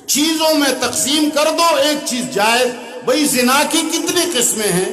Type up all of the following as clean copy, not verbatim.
چیزوں میں تقسیم کر دو، ایک چیز جائز۔ بھئی زنا کی کتنی قسمیں ہیں؟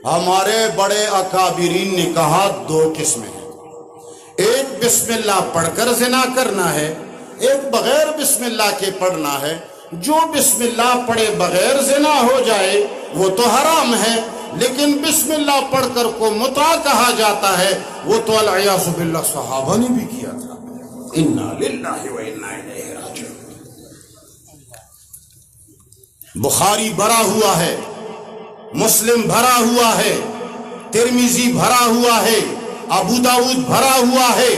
ہمارے بڑے اکابرین نے کہا 2 قسمیں ہیں۔ ایک بسم اللہ پڑھ کر زنا کرنا ہے، ایک بغیر بسم اللہ کے پڑھنا ہے۔ جو بسم اللہ پڑھے بغیر زنا ہو جائے وہ تو حرام ہے، لیکن بسم اللہ پڑھ کر کو متع کہا جاتا ہے، وہ تو العیاذ باللہ صحابہ نے بھی کیا تھا۔ انا للہ و انا الیہ راجعون۔ بخاری بھرا ہوا ہے، مسلم بھرا ہوا ہے، ترمذی بھرا ہوا ہے، ابو داؤد بھرا ہوا ہے۔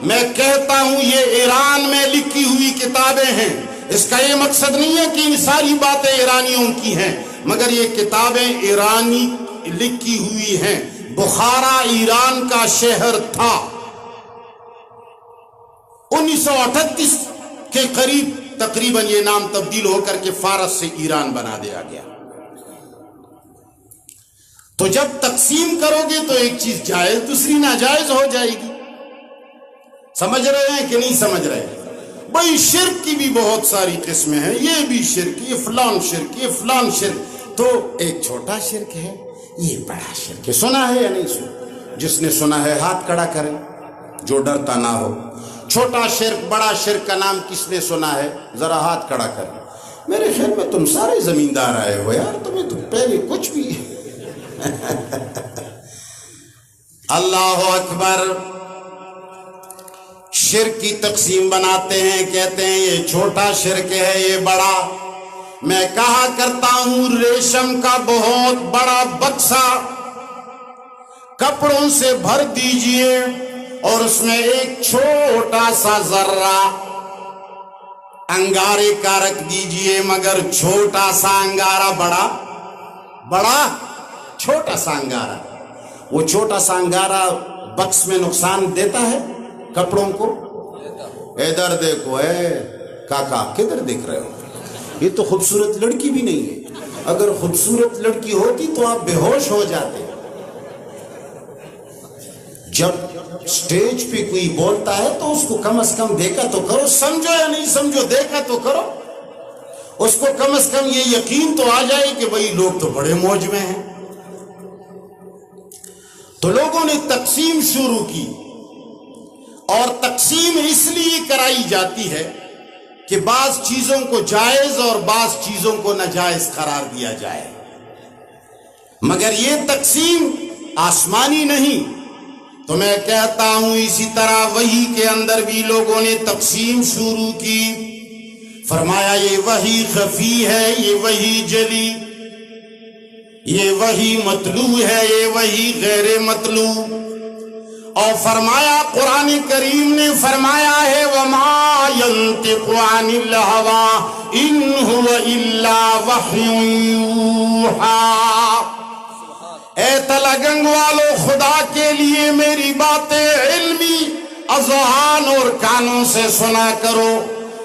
میں کہتا ہوں یہ ایران میں لکھی ہوئی کتابیں ہیں۔ اس کا یہ مقصد نہیں ہے کہ ان ساری باتیں ایرانیوں کی ہیں، مگر یہ کتابیں ایرانی لکھی ہوئی ہیں۔ بخارا ایران کا شہر تھا۔ 1938 کے قریب تقریباً یہ نام تبدیل ہو کر کے فارس سے ایران بنا دیا گیا۔ تو جب تقسیم کرو گے تو ایک چیز جائز دوسری ناجائز ہو جائے گی۔ سمجھ رہے ہیں کہ نہیں سمجھ رہے؟ بھئی شرک کی بھی بہت ساری قسمیں ہیں، یہ بھی شرک، یہ فلان شرک، یہ فلان شرک۔ تو ایک چھوٹا شرک ہے، یہ بڑا شرک ہے۔ سنا ہے یا نہیں سنا؟ جس نے سنا ہے ہاتھ کھڑا کرے، جو ڈرتا نہ ہو۔ چھوٹا شرک بڑا شرک کا نام کس نے سنا ہے؟ ذرا ہاتھ کھڑا کرے۔ میرے خیال میں تم سارے زمیندار آئے ہو یار، تمہیں تو پہلے کچھ بھی اللہ اکبر۔ شرک کی تقسیم بناتے ہیں، کہتے ہیں یہ چھوٹا شرک ہے، یہ بڑا۔ میں کہا کرتا ہوں ریشم کا بہت بڑا بکسا کپڑوں سے بھر دیجئے اور اس میں ایک چھوٹا سا ذرہ انگارے کا رکھ دیجئے، مگر چھوٹا سا انگارہ بڑا چھوٹا سا انگارہ۔ وہ چھوٹا سا انگارہ بکس میں نقصان دیتا ہے کپڑوں کو؟ ادھر دیکھو، اے کاکا کدھر دیکھ رہے ہو؟ یہ تو خوبصورت لڑکی بھی نہیں ہے۔ اگر خوبصورت لڑکی ہوتی تو آپ بے ہوش ہو جاتے۔ جب سٹیج پہ کوئی بولتا ہے تو اس کو کم از کم دیکھا تو کرو، سمجھو یا نہیں سمجھو، دیکھا تو کرو۔ اس کو کم از کم یہ یقین تو آ جائے کہ بھئی لوگ تو بڑے موج میں ہیں۔ تو لوگوں نے تقسیم شروع کی، اور تقسیم اس لیے کرائی جاتی ہے کہ بعض چیزوں کو جائز اور بعض چیزوں کو ناجائز قرار دیا جائے، مگر یہ تقسیم آسمانی نہیں۔ تو میں کہتا ہوں اسی طرح وحی کے اندر بھی لوگوں نے تقسیم شروع کی۔ فرمایا یہ وحی خفی ہے، یہ وحی جلی، یہ وحی مطلوع ہے، یہ وحی غیر مطلوع۔ اور فرمایا قرآن کریم نے فرمایا ہے وَمَا يَنْطِقُ عَنِ الْهَوَىٰ إِنْ هُوَ إِلَّا وَحْيٌ يُوحَىٰ۔ اے تلگنگ والو، خدا کے لیے میری باتیں علمی اذہان اور کانوں سے سنا کرو۔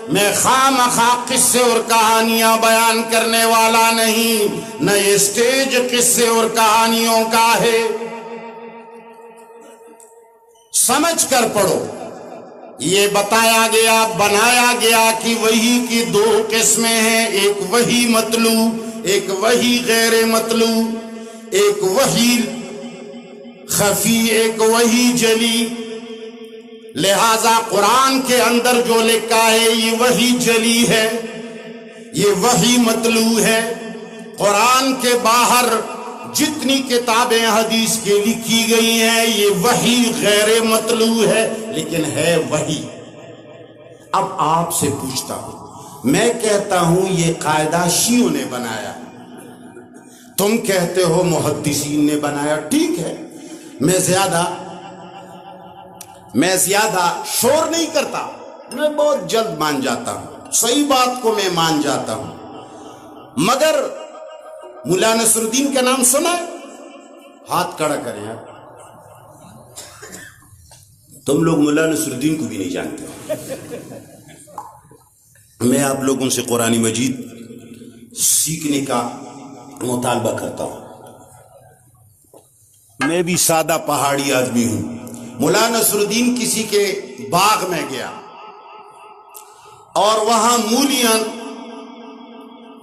میں خواہ مخواہ قصے اور کہانیاں بیان کرنے والا نہیں، نہ یہ سٹیج قصے اور کہانیوں کا ہے۔ سمجھ کر پڑھو۔ یہ بتایا گیا، بنایا گیا کہ وحی کی 2 قسمیں ہیں، ایک وحی مطلوع، ایک وحی غیر مطلوع، ایک وحی خفی، ایک وحی جلی۔ لہذا قرآن کے اندر جو لکھا ہے یہ وحی جلی ہے، یہ وحی مطلوع ہے۔ قرآن کے باہر جتنی کتابیں حدیث کے لکھی گئی ہیں یہ وحی غیر مطلوع ہے، لیکن ہے وحی۔ اب آپ سے پوچھتا ہوں، میں کہتا ہوں یہ قاعدہ شیعوں نے بنایا، تم کہتے ہو محدثین نے بنایا۔ ٹھیک ہے، میں زیادہ شور نہیں کرتا، میں بہت جلد مان جاتا ہوں، صحیح بات کو میں مان جاتا ہوں۔ مگر مولا نصر الدین کا نام سنا ہے؟ ہاتھ کھڑا کریں آپ۔ تم لوگ مولا نصر الدین کو بھی نہیں جانتے۔ میں آپ لوگوں سے قرآن مجید سیکھنے کا مطالبہ کرتا ہوں۔ میں بھی سادہ پہاڑی آدمی ہوں۔ مولا نصر الدین کسی کے باغ میں گیا، اور وہاں مولیاں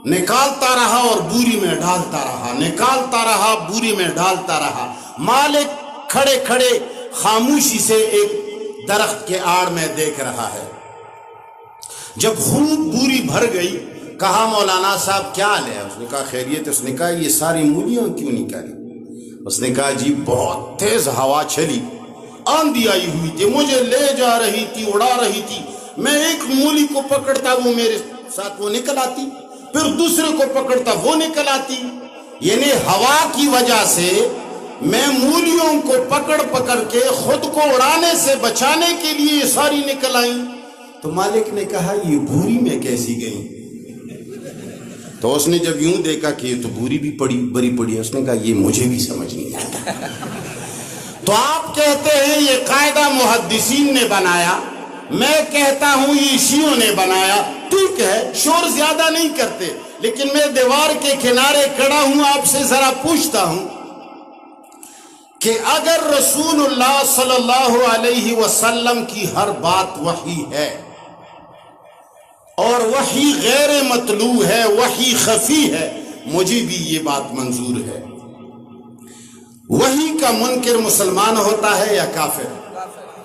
نکالتا رہا اور بوری میں ڈالتا رہا، نکالتا رہا بوری میں ڈالتا رہا۔ مالک کھڑے کھڑے خاموشی سے ایک درخت کے آڑ میں دیکھ رہا ہے۔ جب خوب بوری بھر گئی، کہا مولانا صاحب کیا حال ہے؟ اس نے کہا خیریت۔ اس نے کہا یہ ساری مولیاں کیوں نکالی؟ اس نے کہا جی بہت تیز ہوا چلی، آندھی آئی ہوئی تھی، مجھے لے جا رہی تھی، اڑا رہی تھی، میں ایک مولی کو پکڑتا وہ میرے ساتھ وہ نکل آتی، پھر دوسرے کو پکڑتا وہ نکل آتی، یعنی ہوا کی وجہ سے میں مولیوں کو پکڑ پکڑ کے خود کو اڑانے سے بچانے کے لیے یہ ساری نکل آئیں۔ تو مالک نے کہا یہ بوری میں کیسی گئی؟ تو اس نے جب یوں دیکھا کہ یہ تو بوری بھی بری پڑی ہے، اس نے کہا یہ مجھے بھی سمجھ نہیں آتا۔ تو آپ کہتے ہیں یہ قاعدہ محدثین نے بنایا، میں کہتا ہوں یہ شیعوں نے بنایا۔ ٹھیک ہے، شور زیادہ نہیں کرتے، لیکن میں دیوار کے کنارے کھڑا ہوں، آپ سے ذرا پوچھتا ہوں کہ اگر رسول اللہ صلی اللہ علیہ وسلم کی ہر بات وحی ہے اور وحی غیر مطلوع ہے، وحی خفی ہے، مجھے بھی یہ بات منظور ہے، وحی کا منکر مسلمان ہوتا ہے یا کافر؟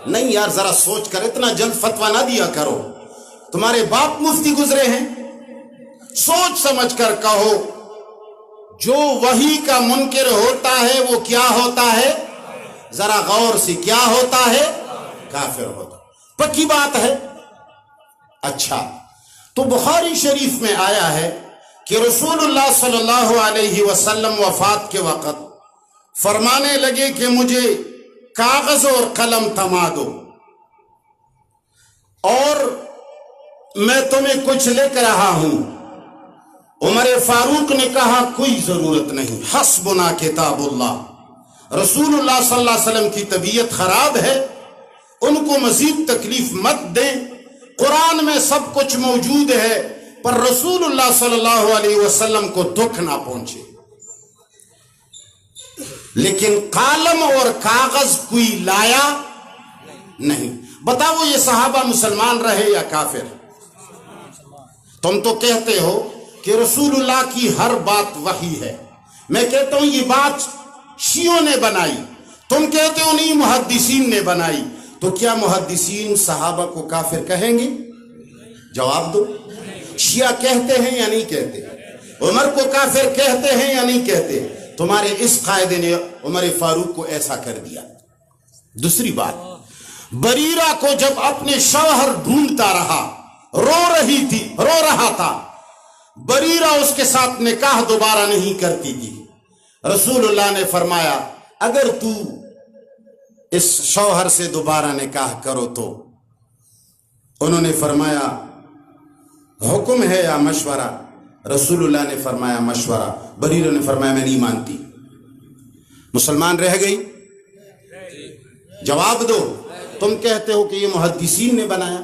نہیں یار، ذرا سوچ کر، اتنا جلد فتویٰ نہ دیا کرو، تمہارے باپ مفتی گزرے ہیں، سوچ سمجھ کر کہو۔ جو وحی کا منکر ہوتا ہے وہ کیا ہوتا ہے؟ ذرا غور سے، کیا ہوتا ہے؟ کافر ہوتا، پکی بات ہے۔ اچھا، تو بخاری شریف میں آیا ہے کہ رسول اللہ صلی اللہ علیہ وسلم وفات کے وقت فرمانے لگے کہ مجھے کاغذ اور قلم تھما دو اور میں تمہیں کچھ لکھ رہا ہوں۔ عمر فاروق نے کہا کوئی ضرورت نہیں، حسبنا کتاب اللہ۔ رسول اللہ صلی اللہ علیہ وسلم کی طبیعت خراب ہے، ان کو مزید تکلیف مت دیں، قرآن میں سب کچھ موجود ہے، پر رسول اللہ صلی اللہ علیہ وسلم کو دکھ نہ پہنچے۔ لیکن قلم اور کاغذ کوئی لایا نہیں۔ بتاؤ یہ صحابہ مسلمان رہے یا کافر؟ تم تو کہتے ہو کہ رسول اللہ کی ہر بات وحی ہے، میں کہتا ہوں یہ بات شیعوں نے بنائی، تم کہتے ہو نہیں محدثین نے بنائی، تو کیا محدثین صحابہ کو کافر کہیں گے؟ جواب دو۔ شیعہ کہتے ہیں یا نہیں کہتے؟ عمر کو کافر کہتے ہیں یا نہیں کہتے؟ تمہارے اس قاعدے نے عمر فاروق کو ایسا کر دیا۔ دوسری بات، بریرہ کو جب اپنے شوہر ڈھونڈتا رہا، رو رہا تھا، بریرہ اس کے ساتھ نکاح دوبارہ نہیں کرتی تھی، رسول اللہ نے فرمایا اگر تو اس شوہر سے دوبارہ نکاح کرو تو، انہوں نے فرمایا حکم ہے یا مشورہ؟ رسول اللہ نے فرمایا مشورہ، بریرہ نے فرمایا میں نہیں مانتی۔ مسلمان رہ گئی؟ جواب دو۔ تم کہتے ہو کہ یہ محدثین نے بنایا۔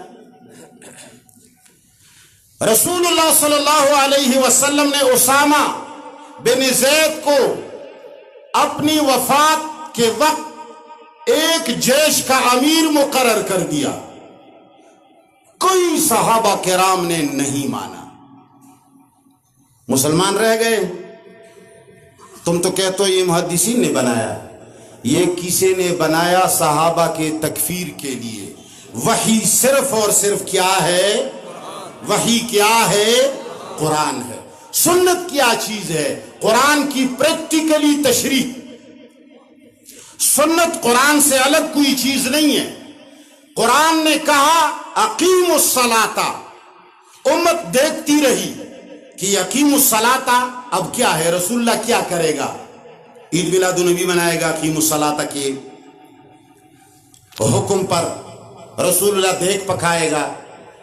رسول اللہ صلی اللہ علیہ وسلم نے اسامہ بن زید کو اپنی وفات کے وقت ایک جیش کا امیر مقرر کر دیا، کوئی صحابہ کرام نے نہیں مانا، مسلمان رہ گئے۔ تم تو کہتے ہو یہ محدثین نے بنایا، یہ کسی نے بنایا صحابہ کے تکفیر کے لیے۔ وحی صرف اور صرف کیا ہے؟ وحی کیا ہے؟ قرآن ہے۔ سنت کیا چیز ہے؟ قرآن کی پریکٹیکلی تشریح۔ سنت قرآن سے الگ کوئی چیز نہیں ہے۔ قرآن نے کہا اقیم الصلاۃ، امت دیکھتی رہی کہ اقیم الصلاۃ، اب کیا ہے؟ رسول اللہ کیا کرے گا؟ عید میلاد النبی منائے گا، اقیم الصلاۃ کے حکم پر رسول اللہ دیکھ پکائے گا،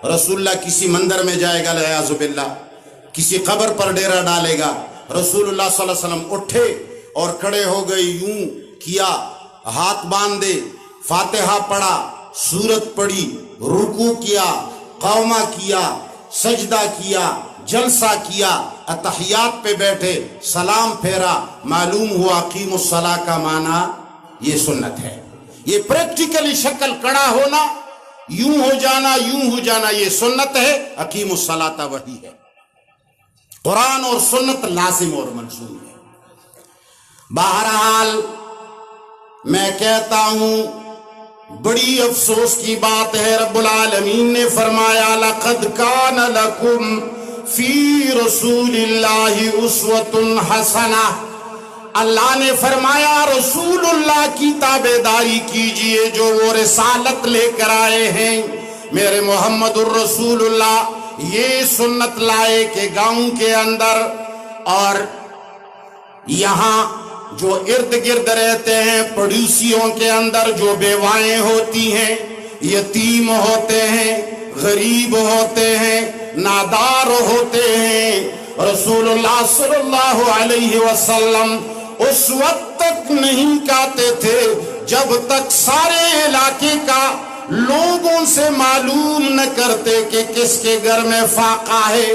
رسول اللہ کسی مندر میں جائے گا والعیاذ باللہ، کسی قبر پر ڈیرا ڈالے گا، رسول اللہ صلی اللہ علیہ وسلم اٹھے اور کھڑے ہو گئے، یوں کیا، ہاتھ باندھے، فاتحہ پڑھا، سورت پڑھی، رکوع کیا، قومہ کیا، سجدہ کیا، جلسہ کیا، اتحیات پہ بیٹھے، سلام پھیرا، معلوم ہوا اقیم الصلاۃ کا معنی یہ سنت ہے۔ یہ پریکٹیکلی شکل کڑا ہونا یوں ہو جانا یہ سنت ہے، اقیم الصلاۃ وہی ہے۔ قرآن اور سنت لازم اور ملزوم ہے۔ بہرحال میں کہتا ہوں بڑی افسوس کی بات ہے، رب العالمین نے فرمایا لَقَدْ كَانَ لَكُمْ فِي رَسُولِ اللَّهِ أُسْوَةٌ حَسَنَةٌ، اللہ نے فرمایا رسول اللہ کی تابعداری کیجئے جو وہ رسالت لے کر آئے ہیں۔ میرے محمد الرسول اللہ یہ سنت لائے کہ گاؤں کے اندر اور یہاں جو ارد گرد رہتے ہیں پڑوسیوں کے اندر جو بیوائیں ہوتی ہیں، یتیم ہوتے ہیں، غریب ہوتے ہیں، نادار ہوتے ہیں، رسول اللہ صلی اللہ علیہ وسلم اس وقت تک نہیں کہتے تھے جب تک سارے علاقے کا لوگوں سے معلوم نہ کرتے کہ کس کے گھر میں فاقہ ہے۔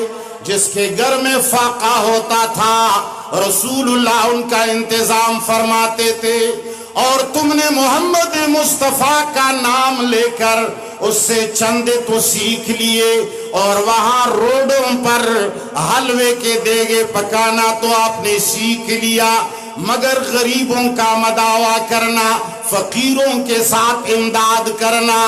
جس کے گھر میں فاقہ ہوتا تھا رسول اللہ ان کا انتظام فرماتے تھے، اور تم نے محمد مصطفیٰ کا نام لے کر اس سے چندے تو سیکھ لیے، اور وہاں روڈوں پر حلوے کے دیگے پکانا تو آپ نے سیکھ لیا، مگر غریبوں کا مداوا کرنا، فقیروں کے ساتھ امداد کرنا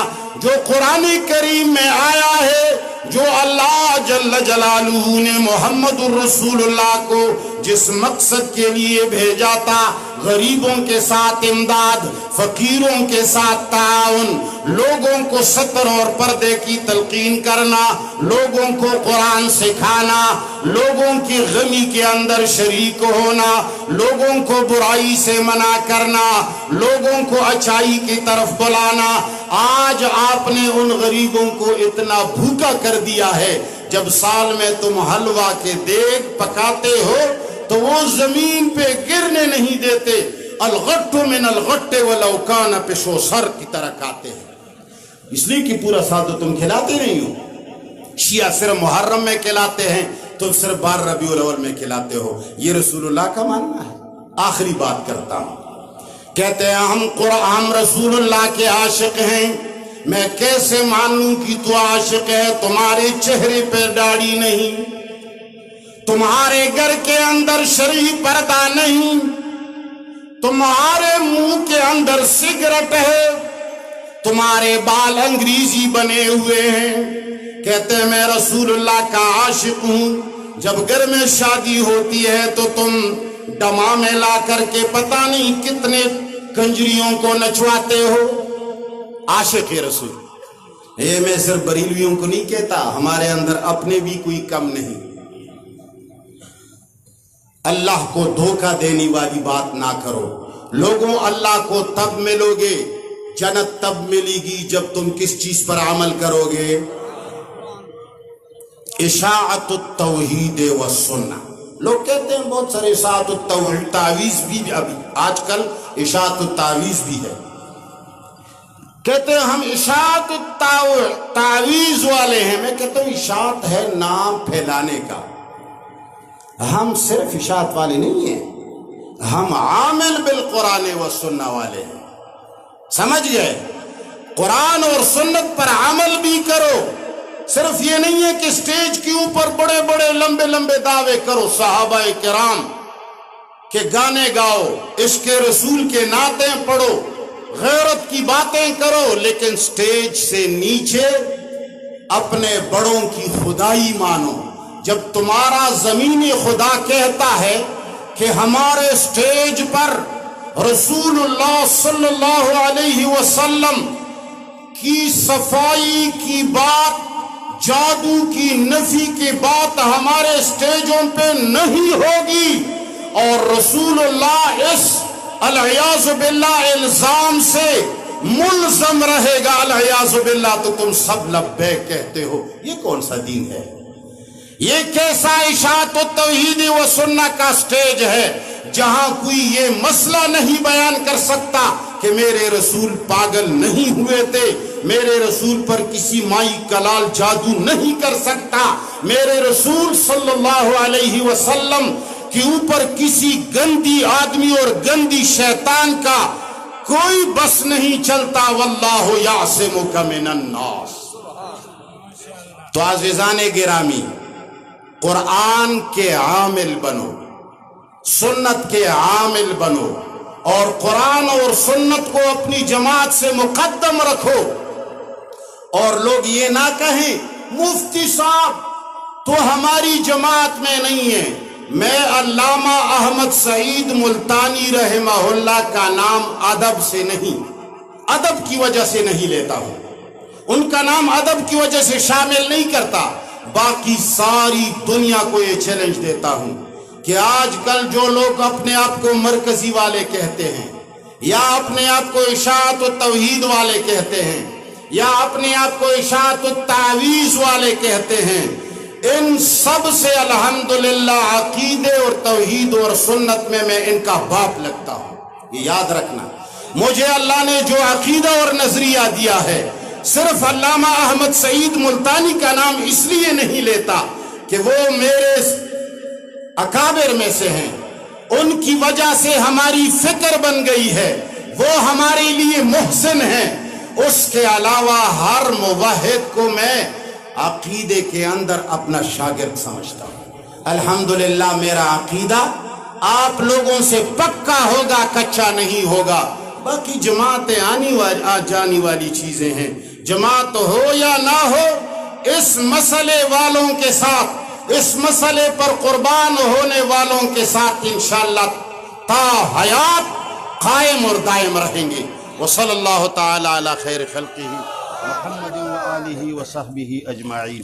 جو قرآن کریم میں آیا ہے، جو اللہ جل جلالہ نے محمد الرسول اللہ کو جس مقصد کے لیے بھیجا تھا، غریبوں کے ساتھ امداد، فقیروں کے ساتھ تعاون، لوگوں کو ستر اور پردے کی تلقین کرنا، لوگوں کو قرآن سکھانا، لوگوں کی غمی کے اندر شریک ہونا، لوگوں کو برائی سے منع کرنا، لوگوں کو اچھائی کی طرف بلانا۔ آج آپ نے ان غریبوں کو اتنا بھوکا کر دیا ہے، جب سال میں تم حلوہ کے دیگ پکاتے ہو تو وہ زمین پہ گرنے نہیں دیتے، الغٹ من الغٹ ولو کان پشو سر کی طرح کھاتے ہیں، اس لیے کہ پورا سال تو تم کھلاتے نہیں ہو۔ شیعہ صرف محرم میں کھلاتے ہیں، تم صرف 12 ربیع الاول میں کھلاتے ہو، یہ رسول اللہ کا ماننا ہے۔ آخری بات کرتا ہوں، کہتے ہیں ہم رسول اللہ کے عاشق ہیں، میں کیسے مانوں کہ تو عاشق ہے؟ تمہارے چہرے پہ داڑھی نہیں، تمہارے گھر کے اندر شرعی پردہ نہیں، تمہارے منہ کے اندر سگریٹ ہے، تمہارے بال انگریزی بنے ہوئے ہیں۔ کہتے ہیں میں رسول اللہ کا عاشق ہوں، جب گھر میں شادی ہوتی ہے تو تم ڈمامے لا کر کے پتہ نہیں کتنے کنجریوں کو نچواتے ہو۔ عاشق رسول، یہ میں صرف بریلویوں کو نہیں کہتا، ہمارے اندر اپنے بھی کوئی کم نہیں۔ اللہ کو دھوکہ دینے والی بات نہ کرو۔ لوگوں اللہ کو تب ملو گے، جنت تب ملے گی جب تم کس چیز پر عمل کرو گے؟ اشاعت التوحید والسنہ۔ لوگ کہتے ہیں بہت سارے اشاعت التوحید، تعویذ بھی ابھی آج کل اشاعت التعویذ بھی ہے، کہتے ہیں ہم اشاعت التعویذ والے ہیں۔ میں کہتا ہوں اشاعت ہے نام پھیلانے کا، ہم صرف اشاعت والے نہیں ہیں، ہم عامل بالقرآن والسنہ والے ہیں۔ سمجھ گئے؟ قرآن اور سنت پر عمل بھی کرو، صرف یہ نہیں ہے کہ سٹیج کے اوپر بڑے بڑے لمبے لمبے دعوے کرو صحابہ کرام کہ گانے گاؤ، عشق رسول کے نعتیں پڑھو، غیرت کی باتیں کرو، لیکن سٹیج سے نیچے اپنے بڑوں کی خدائی مانو۔ جب تمہارا زمینی خدا کہتا ہے کہ ہمارے سٹیج پر رسول اللہ صلی اللہ علیہ وسلم کی صفائی کی بات، جادو کی نفی کی بات ہمارے سٹیجوں پہ نہیں ہوگی، اور رسول اللہ اس العیاذ باللہ الزام سے ملزم رہے گا العیاذ باللہ، تو تم سب لبیک کہتے ہو، یہ کون سا دین ہے؟ یہ کیسا اشاعت التوحید و سنہ کا سٹیج ہے جہاں کوئی یہ مسئلہ نہیں بیان کر سکتا کہ میرے رسول پاگل نہیں ہوئے تھے، میرے رسول پر کسی مائی کلال جادو نہیں کر سکتا، میرے رسول صلی اللہ علیہ وسلم کے اوپر کسی گندی آدمی اور گندی شیطان کا کوئی بس نہیں چلتا واللہ یعصمک من الناس۔ تو عزیزان گرامی، قرآن کے عامل بنو، سنت کے عامل بنو، اور قرآن اور سنت کو اپنی جماعت سے مقدم رکھو۔ اور لوگ یہ نہ کہیں مفتی صاحب تو ہماری جماعت میں نہیں ہے۔ میں علامہ احمد سعید ملتانی رحمہ اللہ کا نام ادب سے نہیں، ادب کی وجہ سے نہیں لیتا ہوں، ان کا نام ادب کی وجہ سے شامل نہیں کرتا۔ باقی ساری دنیا کو یہ چیلنج دیتا ہوں کہ آج کل جو لوگ اپنے آپ کو مرکزی والے کہتے ہیں، یا اپنے آپ کو اشاعت التوحید والے کہتے ہیں، یا اپنے آپ کو اشاعت التعویذ والے کہتے ہیں، ان سب سے الحمدللہ عقیدے اور توحید اور سنت میں ان کا باپ لگتا ہوں۔ یہ یاد رکھنا، مجھے اللہ نے جو عقیدہ اور نظریہ دیا ہے، صرف علامہ احمد سعید ملتانی کا نام اس لیے نہیں لیتا کہ وہ میرے اکابر میں سے ہیں، ان کی وجہ سے ہماری فکر بن گئی ہے، وہ ہمارے لیے محسن ہیں۔ اس کے علاوہ ہر موحد کو میں عقیدے کے اندر اپنا شاگرد سمجھتا ہوں۔ الحمدللہ میرا عقیدہ آپ لوگوں سے پکا ہوگا، کچا نہیں ہوگا۔ باقی جماعتیں آ جانے والی چیزیں ہیں، جماعت ہو یا نہ ہو، اس مسئلے والوں کے ساتھ، اس مسئلے پر قربان ہونے والوں کے ساتھ انشاءاللہ تا حیات قائم اور دائم رہیں گے۔ وصلی اللہ تعالی علی خیر خلقہ محمد وآلہ وصحبہ اجمعین۔